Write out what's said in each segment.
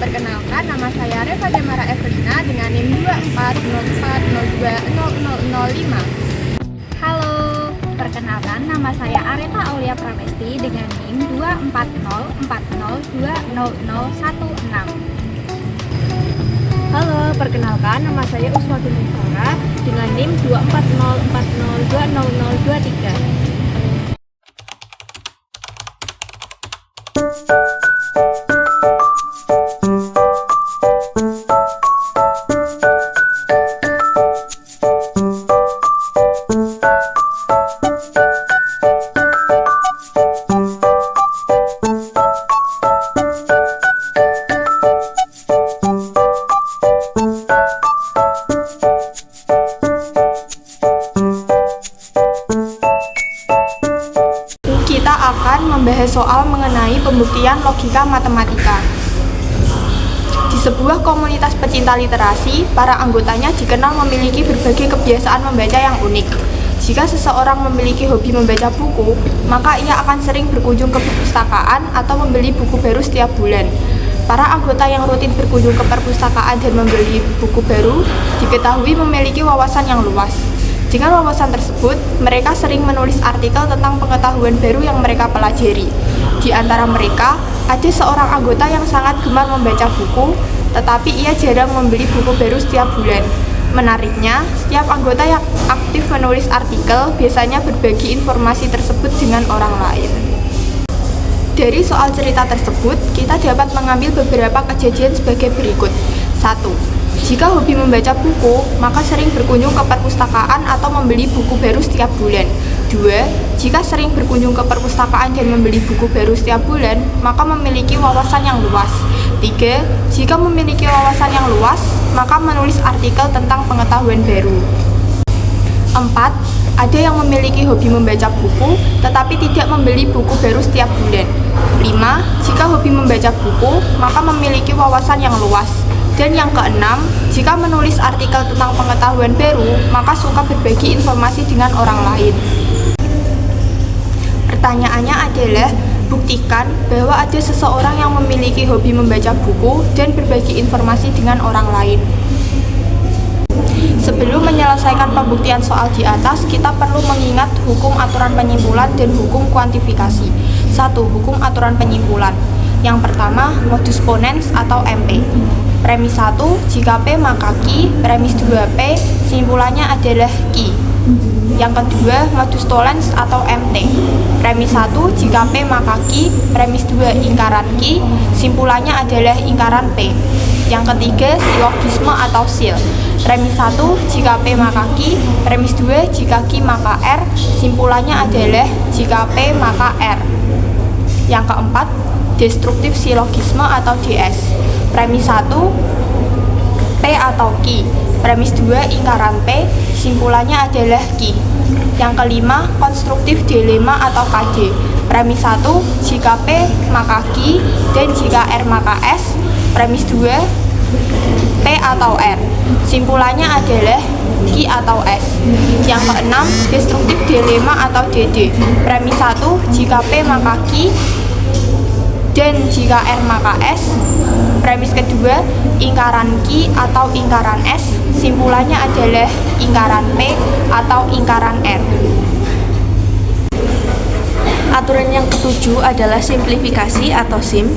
Perkenalkan, nama saya Reva Demara Evelina dengan NIM 2404020005. Halo, perkenalkan nama saya Areta Aulia Pramesti dengan NIM 2404020016. Halo, perkenalkan nama saya Uswadun Nifara dengan NIM 2404020023. Kita akan membahas soal mengenai pembuktian logika matematika. Di sebuah komunitas pecinta literasi, para anggotanya dikenal memiliki berbagai kebiasaan membaca yang unik. Jika seseorang memiliki hobi membaca buku, maka ia akan sering berkunjung ke perpustakaan atau membeli buku baru setiap bulan. Para anggota yang rutin berkunjung ke perpustakaan dan membeli buku baru diketahui memiliki wawasan yang luas. Dengan wawasan tersebut, mereka sering menulis artikel tentang pengetahuan baru yang mereka pelajari. Di antara mereka, ada seorang anggota yang sangat gemar membaca buku, tetapi ia jarang membeli buku baru setiap bulan. Menariknya, setiap anggota yang aktif menulis artikel biasanya berbagi informasi tersebut dengan orang lain. Dari soal cerita tersebut, kita dapat mengambil beberapa kejadian sebagai berikut. 1. Jika hobi membaca buku, maka sering berkunjung ke perpustakaan atau membeli buku baru setiap bulan. 2. Jika sering berkunjung ke perpustakaan dan membeli buku baru setiap bulan, maka memiliki wawasan yang luas. 3. Jika memiliki wawasan yang luas, maka menulis artikel tentang pengetahuan baru. 4. Ada yang memiliki hobi membaca buku, tetapi tidak membeli buku baru setiap bulan. 5. Jika hobi membaca buku, maka memiliki wawasan yang luas. Dan yang keenam, jika menulis artikel tentang pengetahuan baru, maka suka berbagi informasi dengan orang lain. Pertanyaannya adalah, buktikan bahwa ada seseorang yang memiliki hobi membaca buku dan berbagi informasi dengan orang lain. Sebelum menyelesaikan pembuktian soal di atas, kita perlu mengingat hukum aturan penyimpulan dan hukum kuantifikasi. 1. Hukum aturan penyimpulan. Yang pertama, modus ponens atau MP. Premis 1, jika P maka Q, premis 2P, simpulannya adalah Q. Yang kedua, modus tollens atau MT. Premis 1, jika P maka Q, premis 2 ingkaran Q, simpulannya adalah ingkaran P. Yang ketiga, silogisme atau sil. Premis 1, jika P maka Q, premis 2, jika Q maka R, simpulannya adalah jika P maka R. Yang keempat, destruktif silogisme atau DS. Premis 1, P atau Q. Premis 2, ingkaran P, simpulannya adalah Q. Yang kelima, konstruktif dilema atau KD. Premis 1, jika P maka Q, dan jika R maka S. Premis 2, P atau R, simpulannya adalah Q atau S. Yang keenam, destruktif dilema atau DD. Premis 1, jika P maka Q, dan jika R maka S. Premis kedua, ingkaran Q atau ingkaran S, simpulannya adalah ingkaran P atau ingkaran R. Aturan yang ketujuh adalah simplifikasi atau SIM.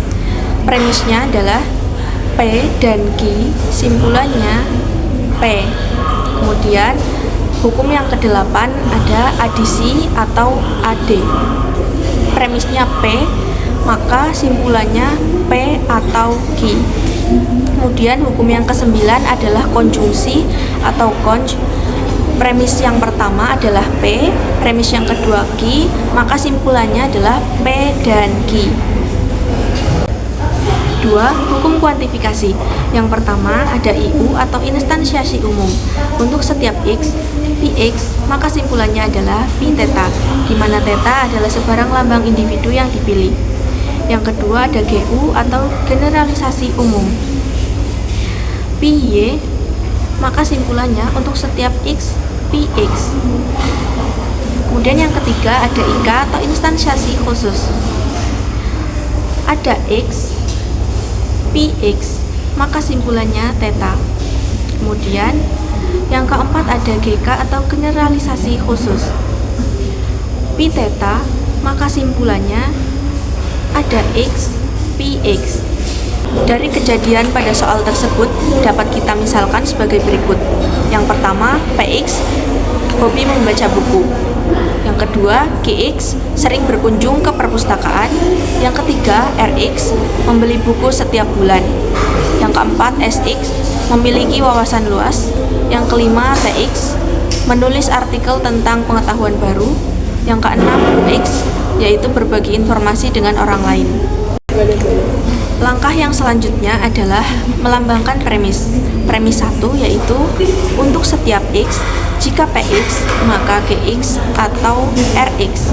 Premisnya adalah P dan Q, simpulannya P. Kemudian hukum yang kedelapan ada adisi atau AD. Premisnya P, maka simpulannya P atau Q. Kemudian hukum yang kesembilan adalah konjungsi atau conj. Premis yang pertama adalah P, premis yang kedua Q, maka simpulannya adalah P dan Q. 2. Hukum kuantifikasi. Yang pertama ada IU atau instansiasi umum. Untuk setiap X, Px, maka simpulannya adalah Pi theta, di mana theta adalah sebarang lambang individu yang dipilih. Yang kedua ada GU atau generalisasi umum. Pi Y, maka simpulannya untuk setiap X, Px. Kemudian yang ketiga ada IK atau instansiasi khusus. Ada X, Px, maka simpulannya theta. Kemudian yang keempat ada GK atau generalisasi khusus. Pi theta, maka simpulannya ada X, Px. Dari kejadian pada soal tersebut dapat kita misalkan sebagai berikut. Yang pertama, Px hobi membaca buku. Yang kedua, Gx sering berkunjung ke perpustakaan. Yang ketiga, Rx membeli buku setiap bulan. Yang keempat, Sx memiliki wawasan luas. Yang kelima, Tx menulis artikel tentang pengetahuan baru. Yang keenam, Ux yaitu berbagi informasi dengan orang lain. Langkah yang selanjutnya adalah melambangkan premis. Premis 1 yaitu untuk setiap X, jika Px maka Gx atau Rx,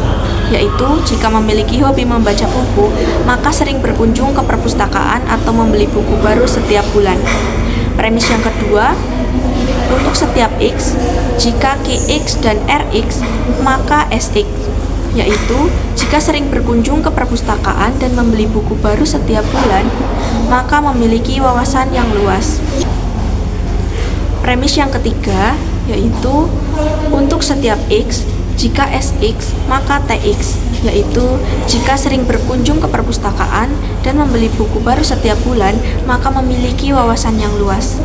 yaitu jika memiliki hobi membaca buku maka sering berkunjung ke perpustakaan atau membeli buku baru setiap bulan. Premis yang kedua, untuk setiap X, jika Gx dan Rx maka Sx, yaitu jika sering berkunjung ke perpustakaan dan membeli buku baru setiap bulan, maka memiliki wawasan yang luas. Premis yang ketiga, yaitu untuk setiap X, jika Sx, maka Tx, yaitu jika sering berkunjung ke perpustakaan dan membeli buku baru setiap bulan, maka memiliki wawasan yang luas.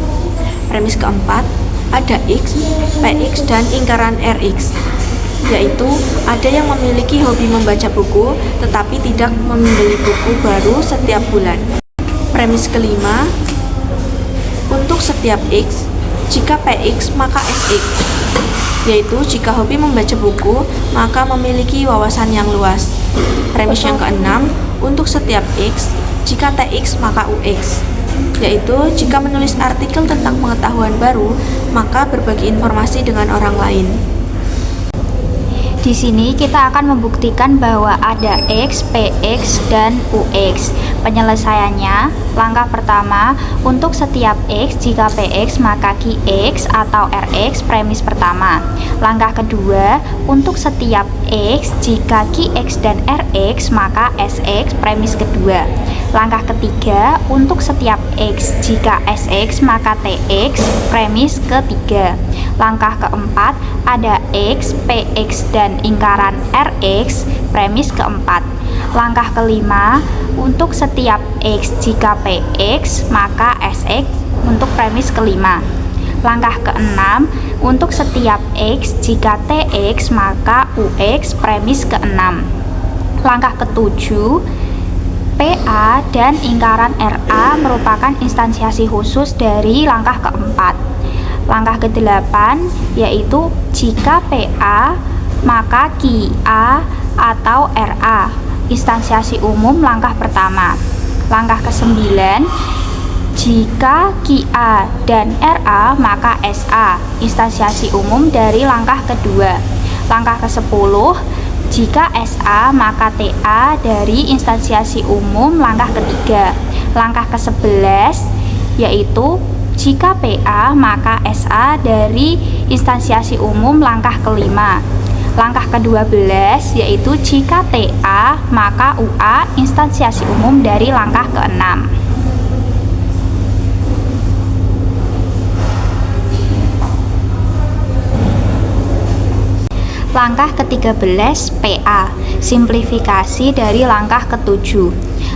Premis keempat, ada X, Px, dan lingkaran Rx, yaitu ada yang memiliki hobi membaca buku tetapi tidak membeli buku baru setiap bulan. Premis kelima, untuk setiap X, jika Px maka Sx, yaitu jika hobi membaca buku maka memiliki wawasan yang luas. Premis yang keenam, untuk setiap X, jika Tx maka Ux, yaitu jika menulis artikel tentang pengetahuan baru maka berbagi informasi dengan orang lain. Di sini kita akan membuktikan bahwa ada X, Px, dan Ux. Penyelesaiannya, langkah pertama, untuk setiap X, jika Px maka Gx atau Rx, premis pertama. Langkah kedua, untuk setiap X, jika Gx dan Rx maka Sx, premis kedua. Langkah ketiga, untuk setiap X, jika Sx maka Tx, premis ketiga. Langkah keempat, ada X, Px, dan lingkaran Rx, premis keempat. Langkah kelima, untuk setiap X, jika Px maka Sx, untuk premis kelima. Langkah keenam, untuk setiap X, jika Tx maka Ux, premis keenam. Langkah ketujuh, PA dan lingkaran RA merupakan instansiasi khusus dari langkah keempat. Langkah ke-8 yaitu jika PA maka QA atau RA, instansiasi umum langkah pertama. Langkah ke-9, jika QA dan RA maka SA, instansiasi umum dari langkah kedua. Langkah ke-10, jika SA maka TA dari instansiasi umum langkah ketiga. Langkah ke-11 yaitu jika PA maka SA dari instansiasi umum langkah kelima. Langkah ke-12 yaitu jika TA maka UA instansiasi umum dari langkah ke-6. Langkah ke-13 PA, simplifikasi dari langkah ke-7.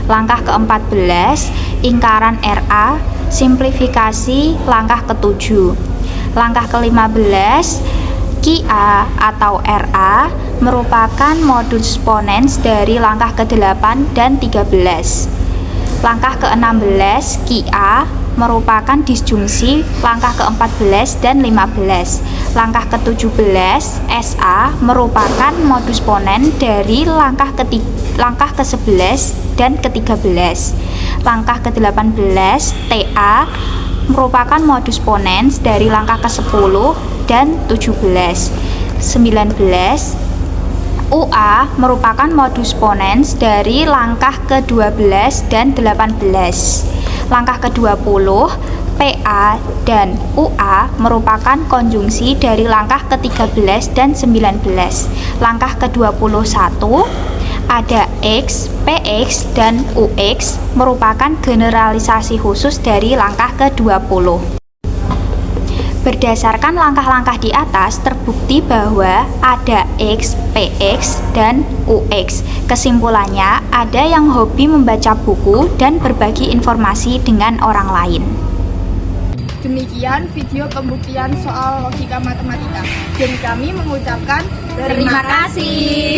Langkah ke-14 lingkaran RA, simplifikasi langkah ke-7. Langkah ke-15 QA atau RA merupakan modus ponens dari langkah ke-8 dan 13. Langkah ke-16 QA merupakan disjungsi langkah ke-14 dan 15. Langkah ke-17 SA merupakan modus ponen dari langkah ke-11 dan ke-13. Langkah ke-18 TA merupakan modus ponens dari langkah ke-10 dan 17. 19 UA merupakan modus ponens dari langkah ke-12 dan 18. Langkah ke-20 PA dan UA merupakan konjungsi dari langkah ke-13 dan 19. Langkah ke-21 Ada X, PX, dan UX merupakan generalisasi khusus dari langkah ke-20. Berdasarkan langkah-langkah di atas, terbukti bahwa ada X, PX, dan UX. Kesimpulannya, ada yang hobi membaca buku dan berbagi informasi dengan orang lain. Demikian video pembuktian soal logika matematika. Dan kami mengucapkan Terima kasih.